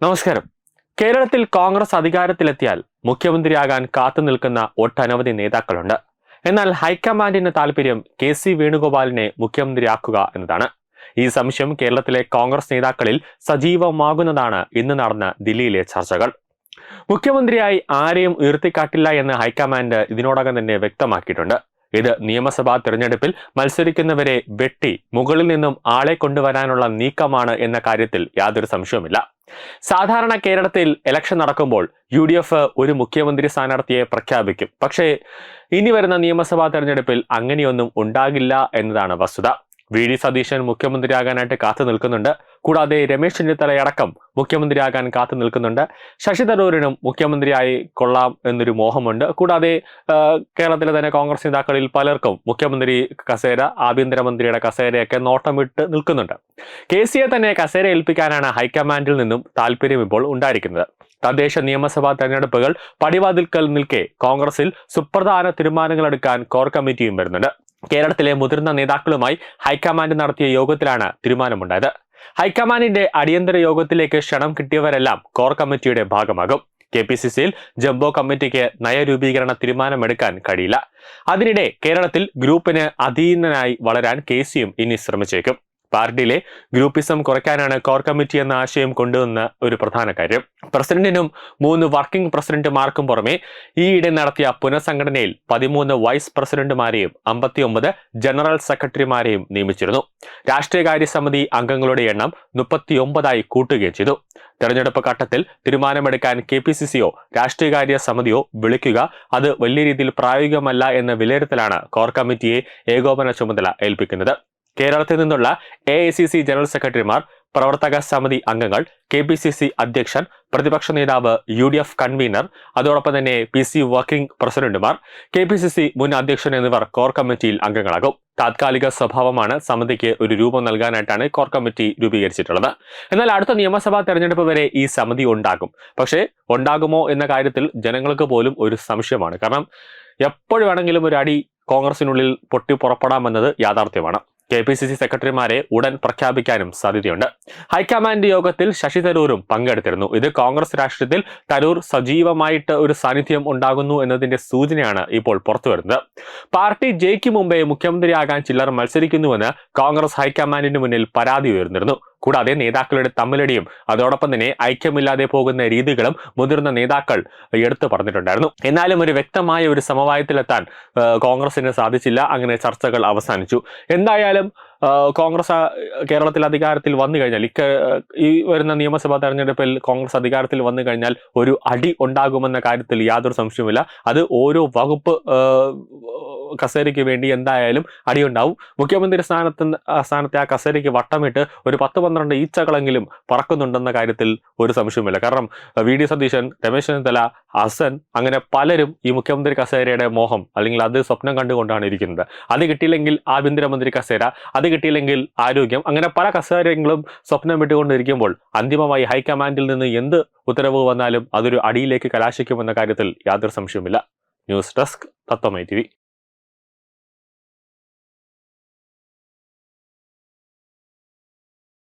നമസ്കാരം. കേരളത്തിൽ കോൺഗ്രസ് അധികാരത്തിലെത്തിയാൽ മുഖ്യമന്ത്രിയാകാൻ കാത്തുനിൽക്കുന്ന ഒട്ടനവധി നേതാക്കളുണ്ട്. എന്നാൽ ഹൈക്കമാൻഡിന് താൽപര്യം കെ.സി. വേണുഗോപാലിനെ മുഖ്യമന്ത്രിയാക്കുക എന്നതാണ്. ഈ സംശയം കേരളത്തിലെ കോൺഗ്രസ് നേതാക്കളിൽ സജീവമാകുന്നതാണ് ഇന്ന് നടന്ന ദില്ലിയിലെ ചർച്ചകൾ. മുഖ്യമന്ത്രിയായി ആരെയും ഉയർത്തിക്കാട്ടില്ല എന്ന് ഹൈക്കമാൻഡ് ഇതിനോടകം തന്നെ വ്യക്തമാക്കിയിട്ടുണ്ട്. ഇത് നിയമസഭാ തെരഞ്ഞെടുപ്പിൽ മത്സരിക്കുന്നവരെ വെട്ടി മുകളിൽ നിന്നും ആളെ കൊണ്ടുവരാനുള്ള നീക്കമാണ് എന്ന കാര്യത്തിൽ യാതൊരു സംശയവുമില്ല. സാധാരണ കേരളത്തിൽ ഇലക്ഷൻ നടക്കുമ്പോൾ UDF ഒരു മുഖ്യമന്ത്രി സ്ഥാനാർത്ഥിയെ പ്രഖ്യാപിക്കും. പക്ഷേ ഇനി വരുന്ന നിയമസഭാ തെരഞ്ഞെടുപ്പിൽ അങ്ങനെയൊന്നും ഉണ്ടാകില്ല എന്നതാണ് വസ്തുത. വി.ഡി. സതീശൻ മുഖ്യമന്ത്രിയാകാനായിട്ട് കാത്തു നിൽക്കുന്നുണ്ട്. കൂടാതെ രമേശ് ചെന്നിത്തലയടക്കം മുഖ്യമന്ത്രിയാകാൻ കാത്തു നിൽക്കുന്നുണ്ട്. ശശി തരൂരിനും മുഖ്യമന്ത്രിയായി കൊള്ളാം എന്നൊരു മോഹമുണ്ട്. കൂടാതെ കേരളത്തിലെ തന്നെ കോൺഗ്രസ് നേതാക്കളിൽ പലർക്കും മുഖ്യമന്ത്രി കസേര, ആഭ്യന്തരമന്ത്രിയുടെ കസേരയൊക്കെ നോട്ടമിട്ട് നിൽക്കുന്നുണ്ട്. കെ.സിയെ തന്നെ കസേര ഏൽപ്പിക്കാനാണ് ഹൈക്കമാൻഡിൽ നിന്നും താല്പര്യം ഇപ്പോൾ ഉണ്ടായിരിക്കുന്നത്. തദ്ദേശ നിയമസഭാ തെരഞ്ഞെടുപ്പുകൾ പടിവാതിൽക്കൽ നിൽക്കെ കോൺഗ്രസിൽ സുപ്രധാന തീരുമാനങ്ങളെടുക്കാൻ കോർ കമ്മിറ്റിയും വരുന്നുണ്ട്. കേരളത്തിലെ മുതിർന്ന നേതാക്കളുമായി ഹൈക്കമാൻഡ് നടത്തിയ യോഗത്തിലാണ് തീരുമാനമുണ്ടായത്. ഹൈക്കമാൻഡിന്റെ അടിയന്തര യോഗത്തിലേക്ക് ക്ഷണം കിട്ടിയവരെല്ലാം കോർ കമ്മിറ്റിയുടെ ഭാഗമാകും. KPCCയിൽ ജംബോ കമ്മിറ്റിക്ക് നയരൂപീകരണ തീരുമാനമെടുക്കാൻ കഴിയില്ല. അതിനിടെ കേരളത്തിൽ ഗ്രൂപ്പിന് അധീനനായി വളരാൻ കെ.സിയും ഇനി ശ്രമിച്ചേക്കും. പാർട്ടിയിലെ ഗ്രൂപ്പിസം കുറയ്ക്കാനാണ് കോർ കമ്മിറ്റി എന്ന ആശയം കൊണ്ടുവന്ന ഒരു പ്രധാന കാര്യം. പ്രസിഡന്റിനും 3 വർക്കിംഗ് പ്രസിഡന്റുമാർക്കും പുറമെ ഈയിടെ നടത്തിയ പുനഃസംഘടനയിൽ 13 വൈസ് പ്രസിഡന്റുമാരെയും 59 ജനറൽ സെക്രട്ടറിമാരെയും നിയമിച്ചിരുന്നു. രാഷ്ട്രീയകാര്യ സമിതി അംഗങ്ങളുടെ എണ്ണം 39ആയി കൂട്ടുകയും ചെയ്തു. തെരഞ്ഞെടുപ്പ് ഘട്ടത്തിൽ തീരുമാനമെടുക്കാൻ KPCCയോ രാഷ്ട്രീയകാര്യ സമിതിയോ വിളിക്കുക അത് വലിയ രീതിയിൽ പ്രായോഗികമല്ല എന്ന വിലയിരുത്തലാണ് കോർ കമ്മിറ്റിയെ ഏകോപന ചുമതല ഏൽപ്പിക്കുന്നത്. കേരളത്തിൽ നിന്നുള്ള AICC ജനറൽ സെക്രട്ടറിമാർ, പ്രവർത്തക സമിതി അംഗങ്ങൾ, KPCC അധ്യക്ഷൻ, പ്രതിപക്ഷ നേതാവ്, UDF കൺവീനർ, അതോടൊപ്പം തന്നെ PC വർക്കിംഗ് പ്രസിഡന്റുമാർ, KPCC മുൻ അധ്യക്ഷൻ എന്നിവർ കോർ കമ്മിറ്റിയിൽ അംഗങ്ങളാകും. താത്കാലിക സ്വഭാവമാണ് സമിതിക്ക് ഒരു രൂപം നൽകാനായിട്ടാണ് കോർ കമ്മിറ്റി രൂപീകരിച്ചിട്ടുള്ളത്. എന്നാൽ അടുത്ത നിയമസഭാ തെരഞ്ഞെടുപ്പ് വരെ ഈ സമിതി ഉണ്ടാകും. പക്ഷേ ഉണ്ടാകുമോ എന്ന കാര്യത്തിൽ ജനങ്ങൾക്ക് പോലും ഒരു സംശയമാണ്. കാരണം എപ്പോഴും വേണമെങ്കിലും ഒരു അടി കോൺഗ്രസിനുള്ളിൽ പൊട്ടി പുറപ്പെടാമെന്നത് യാഥാർത്ഥ്യമാണ്. KPCC സെക്രട്ടറിമാരെ ഉടൻ പ്രഖ്യാപിക്കാനും സാധ്യതയുണ്ട്. ഹൈക്കമാൻഡ് യോഗത്തിൽ ശശി തരൂരും പങ്കെടുത്തിരുന്നു. ഇത് കോൺഗ്രസ് രാഷ്ട്രീയത്തിൽ തരൂർ സജീവമായിട്ട് ഒരു സാന്നിധ്യം ഉണ്ടാകുന്നു എന്നതിന്റെ സൂചനയാണ് ഇപ്പോൾ പുറത്തുവരുന്നത്. പാർട്ടി ജയിക്കും മുമ്പേ മുഖ്യമന്ത്രിയാകാൻ ചിലർ മത്സരിക്കുന്നുവെന്ന് കോൺഗ്രസ് ഹൈക്കമാൻഡിന് മുന്നിൽ പരാതി ഉയർന്നിരുന്നു. കൂടാതെ നേതാക്കളുടെ തമ്മിലടിയും അതോടൊപ്പം തന്നെ ഐക്യമില്ലാതെ പോകുന്ന രീതികളും മുതിർന്ന നേതാക്കൾ എടുത്തു പറഞ്ഞിട്ടുണ്ടായിരുന്നു. എന്നാലും ഒരു വ്യക്തമായ ഒരു സമവായത്തിലെത്താൻ കോൺഗ്രസിന് സാധിച്ചില്ല. അങ്ങനെ ചർച്ചകൾ അവസാനിച്ചു. എന്തായാലും കോൺഗ്രസ് കേരളത്തിൽ അധികാരത്തിൽ വന്നു കഴിഞ്ഞാൽ ഈ വരുന്ന നിയമസഭാ തെരഞ്ഞെടുപ്പിൽ കോൺഗ്രസ് അധികാരത്തിൽ വന്നു കഴിഞ്ഞാൽ ഒരു അടി ഉണ്ടാകുമെന്ന കാര്യത്തിൽ യാതൊരു സംശയവുമില്ല. അത് ഓരോ വകുപ്പ് കസേരയ്ക്ക് വേണ്ടി എന്തായാലും അടിയുണ്ടാവും. മുഖ്യമന്ത്രി സ്ഥാനത്തെ ആ കസേരയ്ക്ക് വട്ടമിട്ട് ഒരു 10-12 ഈച്ചകളെങ്കിലും പറക്കുന്നുണ്ടെന്ന കാര്യത്തിൽ ഒരു സംശയവുമില്ല. കാരണം വി.ഡി. സതീശൻ, രമേശ് ചെന്നിത്തല, ഹസൻ അങ്ങനെ പലരും ഈ മുഖ്യമന്ത്രി കസേരയുടെ മോഹം അല്ലെങ്കിൽ അത് സ്വപ്നം കണ്ടുകൊണ്ടാണ് ഇരിക്കുന്നത്. അത് കിട്ടിയില്ലെങ്കിൽ ആഭ്യന്തരമന്ത്രി കസേര, അത് കിട്ടിയില്ലെങ്കിൽ ആരോഗ്യം, അങ്ങനെ പല കസേരകളും സ്വപ്നം വിട്ടുകൊണ്ടിരിക്കുമ്പോൾ അന്തിമമായി ഹൈക്കമാൻഡിൽ നിന്ന് എന്ത് ഉത്തരവ് വന്നാലും അതൊരു അടിയിലേക്ക് കലാശിക്കുമെന്ന കാര്യത്തിൽ യാതൊരു സംശയവുമില്ല. ന്യൂസ് ഡെസ്ക് തത്വമൈ TV.